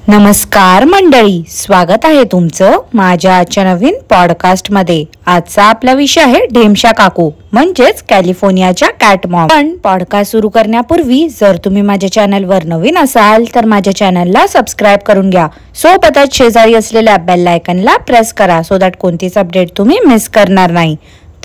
नमस्कार मंडळी, स्वागत आहे तुमचं माझ्या आजच्या नवीन पॉडकास्ट मध्ये। आजचा आपला विषय आहे ढेमशा काकू म्हणजेच कॅलिफोर्नियाच्या कॅट मॉम। पण पॉडकास्ट सुरू करण्यापूर्वी जर तुम्ही माझ्या चॅनलवर नवीन असाल तर माझ्या चॅनलला सबस्क्राइब करून घ्या। सोबतच शेजारी असलेल्या बेल आयकॉनला प्रेस करा सो दॅट कोणतीच अपडेट तुम्ही मिस करणार नाही।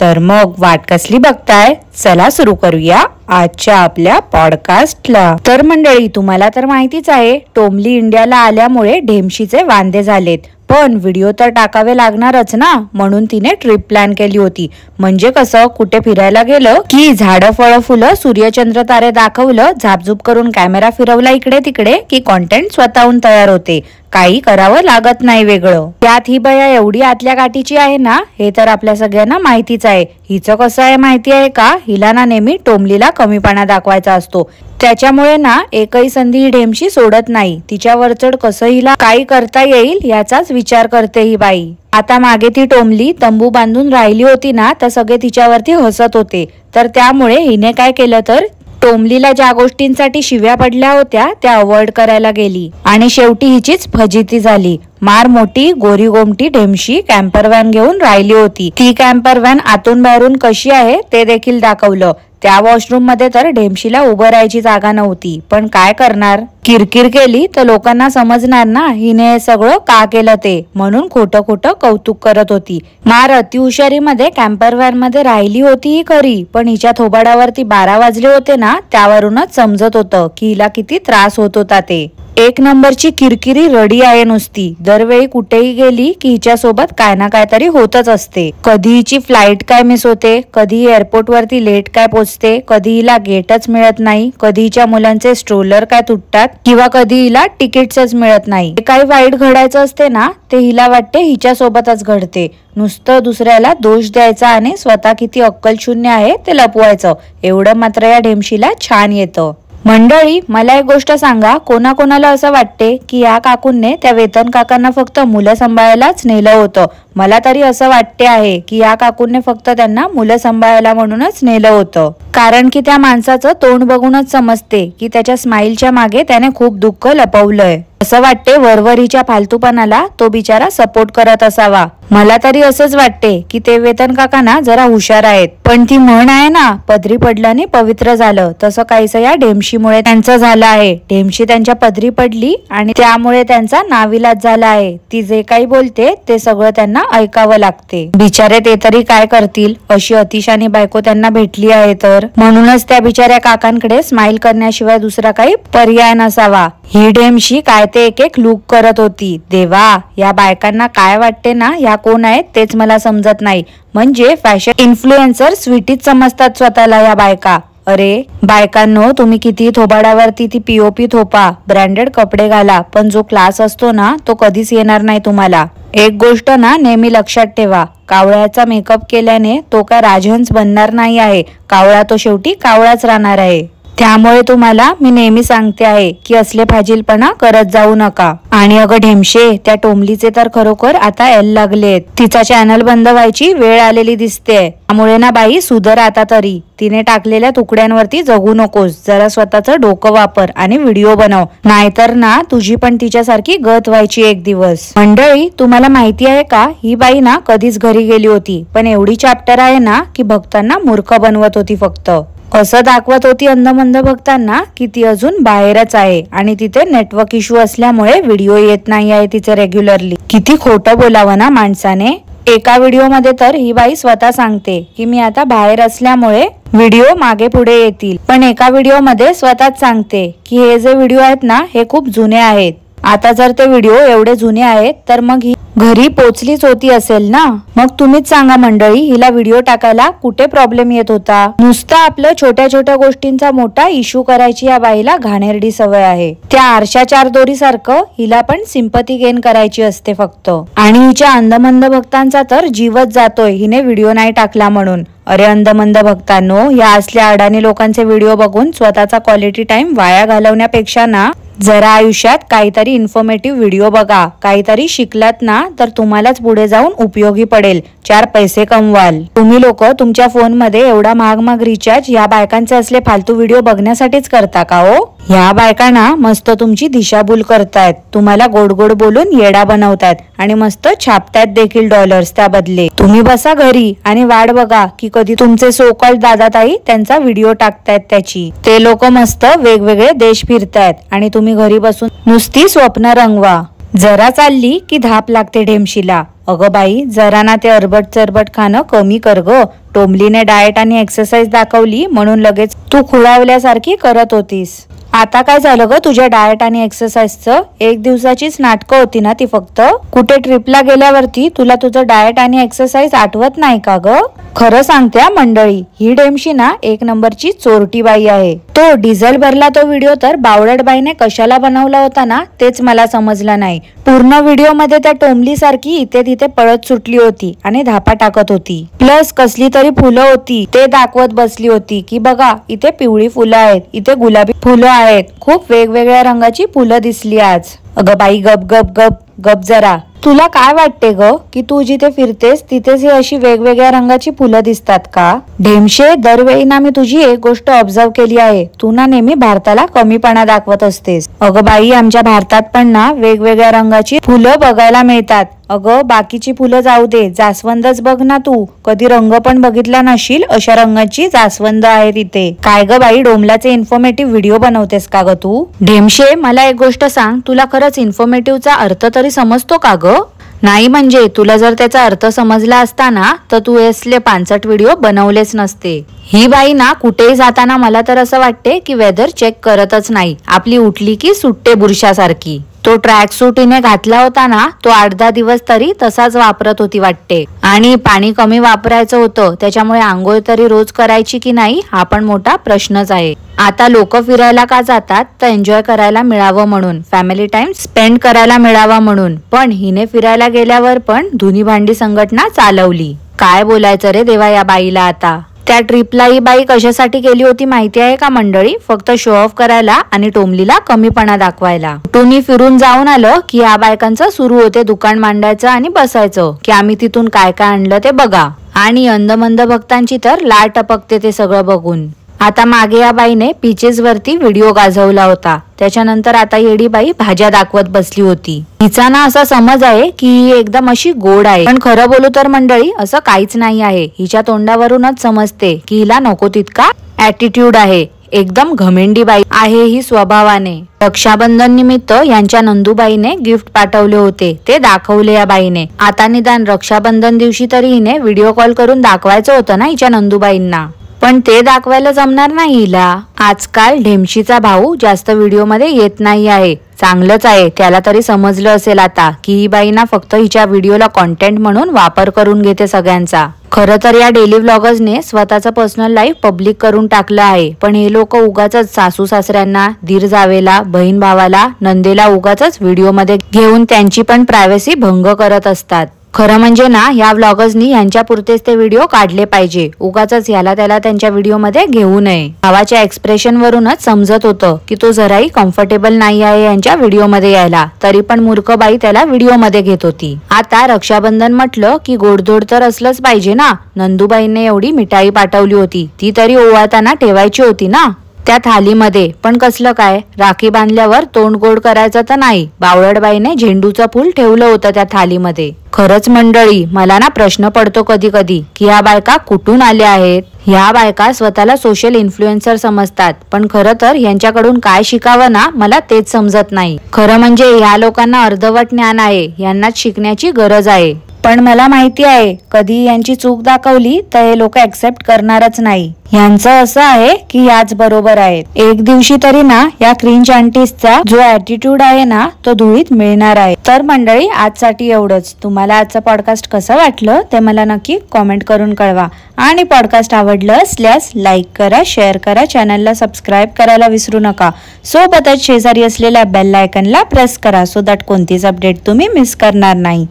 तर मग वाट कसली बघताय, चला सुरू करूया आजच्या आपल्या पॉडकास्टला। तर मंडळी, तुम्हाला तर माहितीच आहे टोमली इंडियाला आल्यामुळे ढेमशीचे वांदे झालेत, पण व्हिडिओ तर टाकावे लागणारच ना, म्हणून तिने ट्रिप प्लॅन केली होती। म्हणजे कसं, कुठे फिरायला गेलं की झाडं फळं फुलं सूर्यचंद्र तारे दाखवलं, झापझूप करून कॅमेरा फिरवला इकडे तिकडे की कॉन्टेंट स्वतःहून तयार होते, काही करावं लागत नाही वेगळं। त्यात ही बया एवढी आतल्या गाठीची आहे ना, हे तर आपल्या सगळ्यांना माहितीच आहे। हिचं कसं आहे माहिती आहे का, हिला ना नेहमी टोमलीला कमीपणा दाखवायचा असतो, त्याच्यामुळे ना एकही संधी ही ढेमशी सोडत नाही। तिच्यावर चढ कसं हिला काही करता येईल याचाच विचार करते ही बाई। आता मागे ती टोमली तंबू बांधून राहिली होती ना, तर सगळे तिच्यावरती हसत होते, तर त्यामुळे हिने काय केलं तर टोमलीला ज्या गोष्टींसाठी शिव्या पडल्या होत्या त्या अवॉइड करायला गेली आणि शेवटी हिचीच फजिती झाली। मार मोठी गोरी गोमटी ढेमशी कॅम्पर व्हॅन घेऊन राहिली होती। ती कॅम्पर व्हॅन आतून बाहेरून कशी आहे ते देखील दाखवलं। त्या वॉशरूम मध्ये तर ढेमशीला उभं राहायची जागा नव्हती, पण काय करणार, किरकिर केली तर लोकांना समजणार ना हिने हे सगळं का केलं ते, म्हणून खोटं खोटं कौतुक करत होती। मार अतिहुशारी मध्ये कॅम्पर व्हॅन मध्ये राहिली होती ही खरी, पण हिच्या थोबाडावरती 12 वाजले होते ना, त्यावरूनच समजत होतं की हिला किती त्रास होत होता ते। एक नंबरची किरकिरी रडी आहे नुसती, दरवेळी कुठेही गेली की हिच्या सोबत काय ना काय तरी होतच असते। कधी हिची फ्लाईट काय मिस होते, कधी एअरपोर्ट वरती लेट काय पोचते, कधी हिला गेटच मिळत नाही, कधी हिच्या मुलांचे स्ट्रोलर काय तुटतात किंवा कधी हिला तिकीट्सच मिळत नाही। काही वाईट घडायचं असते ना ते हिला वाटते हिच्या सोबतच घडते। नुसतं दुसऱ्याला दोष द्यायचा आणि स्वतः किती अक्कलशून्य आहे ते लपवायचं, एवढं मात्र या ढेमशीला छान येतं। मंडळी, मला एक गोष्ट सांगा, कोणाकोणाला असं वाटते की या काकूंने त्या वेतन काकांना फक्त मुलं सांभाळायलाच नेलं होतं? मला तरी असं वाटते आहे की या काकूंने फक्त त्यांना मुलं सांभाळायला म्हणूनच नेलं होतं, कारण की त्या माणसाचं तोंड बघूनच समजते की त्याच्या स्माईलच्या मागे त्याने खूप दुःख लपवलंय। असं वाटते वरवरीच्या फालतूपणाला तो बिचारा सपोर्ट करत असावा। मला तरी असंच वाटते की ते वेतन काकांना जरा हुशार आहेत, पण ती म्हण आहे ना, पदरी पडल्याने पवित्र झालं, तसं काहीसं या ढेमशीमुळे त्यांचं झालं आहे। ढेमशी त्यांच्या पदरी पडली आणि त्यामुळे त्यांचा नाविलाज झाला आहे। ती जे काही बोलते ते सगळं त्यांना ऐकावं लागते। बिचारे ते तरी काय करतील, अशी अतिशानी बायको त्यांना भेटली आहे तर, म्हणूनच त्या बिचाऱ्या काकांकडे स्माइल करण्याशिवाय दुसरा काही पर्याय नसावा। ही ढेमशी काय ते एक एक लुक करत होती। देवा, या बायकांना काय वाटते ना, या कोण आहेत तेच मला समजत नाही। म्हणजे फॅशन इन्फ्लुएन्सर स्वीटीच समजतात स्वतःला या बायका। अरे बायकांनो, तुम्ही किती थोबाडावरती ती पीओपी थोपा, ब्रँडेड कपडे घाला, पण जो क्लास असतो ना तो कधीच येणार नाही तुम्हाला। एक गोष्ट ना नेहमी लक्षात ठेवा, कावळ्याचा मेकअप केल्याने तो काय राजहंस बनणार नाही आहे, कावळा तो शेवटी कावळाच राहणार आहे। त्यामुळे तुम्हाला मी नेहमी सांगते आहे की असले फाजीलपणा करत जाऊ नका। आणि अगं ढेमशे, त्या टोमलीचे तर खरोखर आता एल लागलेत, तिचा चॅनल बंद व्हायची वेळ आलेली दिसते। त्यामुळे ना बाई, सुधर आता तरी, तिने टाकलेल्या तुकड्यांवरती जगू नकोस, जरा स्वतःचं डोकं वापर आणि व्हिडिओ बनव, नाहीतर ना तुझी पण तिच्यासारखी गत व्हायची एक दिवस। मंडळी, तुम्हाला माहिती आहे का, ही बाई ना कधीच घरी गेली होती, पण एवढी चॅप्टर आहे ना की भक्तांना मूर्ख बनवत होती फक्त। असं दाखवत होती अंधमंद भक्तांना की ती अजून बाहेरच आहे आणि तिथे नेटवर्क इश्यू असल्यामुळे व्हिडिओ येत नाही आहे तिचे रेग्युलरली। किती खोटं बोलावं ना माणसाने। एका व्हिडिओ मध्ये तर ही बाई स्वतः सांगते की मी आता बाहेर असल्यामुळे व्हिडिओ मागे पुढे येतील, पण एका व्हिडिओ मध्ये स्वतःच सांगते की हे जे व्हिडिओ आहेत ना हे खूप जुने आहेत। आता जर ते व्हिडिओ एवढे जुने आहेत तर मग ही घरी पोचलीच होती असेल ना। मग तुम्हीच सांगा मंडळी, हिला व्हिडिओ टाकायला कुठे प्रॉब्लेम येत होता? नुसतं आपलं छोट्या छोट्या गोष्टींचा मोठा इश्यू करायची या बाईला घाणेरडी सवय आहे। त्या आरशा चार दोरी सारखं हिला पण सिंपती गेन करायची असते फक्त, आणि हिच्या अंधमंद भक्तांचा तर जीवच जातोय हिने व्हिडिओ नाही टाकला म्हणून। अरे अंधमंद भक्तांनो, या असल्या अडाणी लोकांचे व्हिडिओ बघून स्वतःचा क्वालिटी टाइम वाया घालवण्यापेक्षा ना जरा आयुष्यात काहीतरी इन्फॉर्मेटिव्ह व्हिडिओ बघा, काहीतरी शिकलात ना तर तुम्हालाच पुढे जाऊन उपयोगी पडेल, 4 पैसे कमवाल। तुम्ही लोक तुमच्या फोन मध्ये एवढा महाग रिचार्ज या बायकांचे असले फालतू व्हिडिओ बघण्यासाठीच करता का हो? ह्या बायकांना मस्त तुमची दिशाभूल करतायत, तुम्हाला गोड गोड बोलून येडा बनवतायत आणि मस्त छापतायत देखील डॉलर्स त्या बदले. तुम्ही बसा घरी आणि वाट बघा की कधी तुमचे सोकॉल्ड दादा ताई त्यांचा व्हिडिओ टाकतायत त्याची. ते लोक मस्त वेगवेगळे देश फिरतायत आणि तुम्ही घरी बसून नुसती स्वप्न रंगवा. जरा चालली की धाप लागते ढेमशीला. अगं बाई, जरा ना ते अरबट चरबट खाणं कमी कर ग. टोमलीने डाएट आणि एक्सरसाइज दाखवली म्हणून लगेच तू खुळावल्यासारखी करत होतीस. आता काय झालं ग तुझ्या डाएट आणि एक्सरसाइजचं? एक दिवसाचीच नाटकं होती ना ती फक्त. कुठे ट्रिपला गेल्यावरती तुला तुझं डाएट आणि एक्सरसाइज आठवत नाही का ग? खरं सांगते मंडळी, ही डेमशी ना एक नंबरची चोरटी बाई आहे. तो डिझेल भरला तो व्हिडिओ तर बावळट बाईने कशाला बनवला होता ना तेच मला समजलं नाही. पूर्ण व्हिडिओ मध्ये त्या टोमली सारखी इथे तिथे पळत सुटली होती आणि धापा टाकत होती. प्लस कसली तरी फुलं होती ते दाखवत बसली होती की बघा इथे पिवळी फुलं आहेत, इथे गुलाबी फुलं आहेत, खूप वेगवेगळ्या रंगाची फुलं दिसली आज. अगं बाई गप गप गप गप जरा. तुला काय वाटते ग की तू जिथे फिरतेस तिथेच ही अशी वेगवेगळ्या रंगाची फुलं दिसतात का? ढेमशे, दरवेळी ना मी तुझी एक गोष्ट ऑब्झर्व केली आहे, तू ना नेहमी भारताला कमीपणा दाखवत असतेस. अगं बाई, आमच्या भारतात पण ना वेगवेगळ्या रंगाची फुलं बघायला मिळतात. अगं बाकीची फुलं जाऊ दे, जास्वंदच बघ ना तू. कधी रंग पण बघितला नशील अशा रंगाची जास्वंद आहे तिथे. काय ग बाई, डोमलाचे इन्फॉर्मेटिव्ह व्हिडिओ बनवतेस का ग तू? ढेमशे, मला एक गोष्ट सांग, तुला खरंच इन्फॉर्मेटिव्हचा अर्थ तरी समजतो का ग? नाही म्हणजे तुला जर त्याचा अर्थ समजला असता ना तर तू असले 65 व्हिडिओ बनवलेच नसते. ही बाई ना कुठेही जाताना मला तर असं वाटते की वेदर चेक करतच नाही, आपली उठली की सुट्टे बुरशासारखी. तो ट्रॅक सूट हिने घातला होता ना तो 8-10 दिवस तरी तसाच वापरत होती वाटते. आणि पाणी कमी वापरायचं होतं त्याच्यामुळे आंघोळ तरी रोज करायची की नाही हा पण मोठा प्रश्नच आहे. आता लोक फिरायला का जातात तर एन्जॉय करायला मिळावं म्हणून, फॅमिली टाइम स्पेंड करायला मिळावा म्हणून. पण हिने फिरायला गेल्यावर पण धुनी भांडी संघटना चालवली. काय बोलायचं रे देवा या बाईला आता. त्या ट्रिपला ही बाई कशासाठी गेली होती माहिती आहे का मंडळी? फक्त शो ऑफ करायला आणि टोमलीला कमीपणा दाखवायला. कुठूनही फिरून जाऊन आलं की या बायकांचं सुरू होते दुकान मांडायचं आणि बसायचं की आम्ही तिथून काय काय आणलं ते बघा. आणि अंधमंद भक्तांची तर लाळ टपकते ते सगळं बघून. आता मागे या बाईने पीचेस वरती व्हिडिओ गाजवला होता, त्याच्यानंतर आता येडी बाई भाज्या दाखवत बसली होती. हिचा ना असा समज आहे की ही एकदम अशी गोड आहे, पण खरं बोलू तर मंडळी असं काहीच नाही आहे. हिच्या तोंडावरूनच समजते की हिला नको तितका ऍटिट्यूड आहे. एकदम घमेंडी बाई आहे ही स्वभावाने. रक्षाबंधन निमित्त यांच्या नंदूबाईने गिफ्ट पाठवले होते ते दाखवले या बाईने. आता निदान रक्षाबंधन दिवशी तरी हिने व्हिडिओ कॉल करून दाखवायचं होतं ना हिच्या नंदूबाईंना, पण ते दाखवायला जमणार नाही हिला. आजकाल ढेमशीचा भाऊ जास्त व्हिडिओ मध्ये येत नाही आहे, चांगलंच आहे. त्याला तरी समजलं असेल आता की ही बाई ना फक्त हिच्या व्हिडिओला कॉन्टेंट म्हणून वापर करून घेते सगळ्यांचा. खरं तर या डेली व्लॉगर्सने स्वतःचं पर्सनल लाईफ पब्लिक करून टाकलं आहे, पण हे लोक उगाच सासू सासऱ्यांना, दीर जावेला, बहीण भावाला, नंदेला उगाच व्हिडिओ मध्ये घेऊन त्यांची पण प्रायव्हसी भंग करत असतात. खरं म्हणजे ना ह्या व्लॉगर्सनी यांच्या पुरतेच ते व्हिडिओ काढले पाहिजे, उगाच याला त्याला त्यांच्या व्हिडिओ मध्ये घेऊ नये. भावाच्या एक्सप्रेशन वरूनच समजत होतं की तो जराही कम्फर्टेबल नाही आहे यांच्या व्हिडिओ मध्ये यायला, तरी पण मूर्ख बाई त्याला व्हिडिओ मध्ये घेत होती. आता रक्षाबंधन म्हटलं की गोडधोड तर असलंच पाहिजे ना. नंदूबाईंने एवढी मिठाई पाठवली होती, ती तरी ओवाळताना ठेवायची होती ना त्या थालीमध्ये. पण कसलं काय, राखी बांधल्यावर तोंड गोड करायचं तर नाही, बावळटबाईने झेंडूचं फूल ठेवलं होतं त्या थालीमध्ये. खरंच मंडळी, मला ना प्रश्न पडतो कधी कधी की ह्या बायका कुठून आल्या आहेत. ह्या बायका स्वतःला सोशल इन्फ्लुएन्सर समजतात, पण खरं तर यांच्याकडून काय शिकावं ना मला तेच समजत नाही. खरं म्हणजे ह्या लोकांना अर्धवट ज्ञान आहे, यांनाच शिकण्याची गरज आहे. पण मला माहिती आहे कधी यांची चूक दाखवली तर हे लोक ऍक्सेप्ट करणारच नाही. यांचं असं आहे की याच बरोबर आहेत. एक दिवशी तरी ना या क्रिंज आंटीजचा जो ऍटिट्यूड आहे ना तो धुळीत मिळणार आहे. तर मंडळी आजसाठी एवढंच. तुम्हाला आजचं पॉडकास्ट कसं वाटलं ते मला नक्की कॉमेंट करून कळवा. आणि पॉडकास्ट आवडलं असल्यास लाईक करा, शेअर करा, चॅनलला सबस्क्राईब करायला विसरू नका. सोबतच शेजारी असलेल्या बेल आयकनला प्रेस करा सो दॅट कोणतीच अपडेट तुम्ही मिस करणार नाही.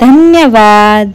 धन्यवाद.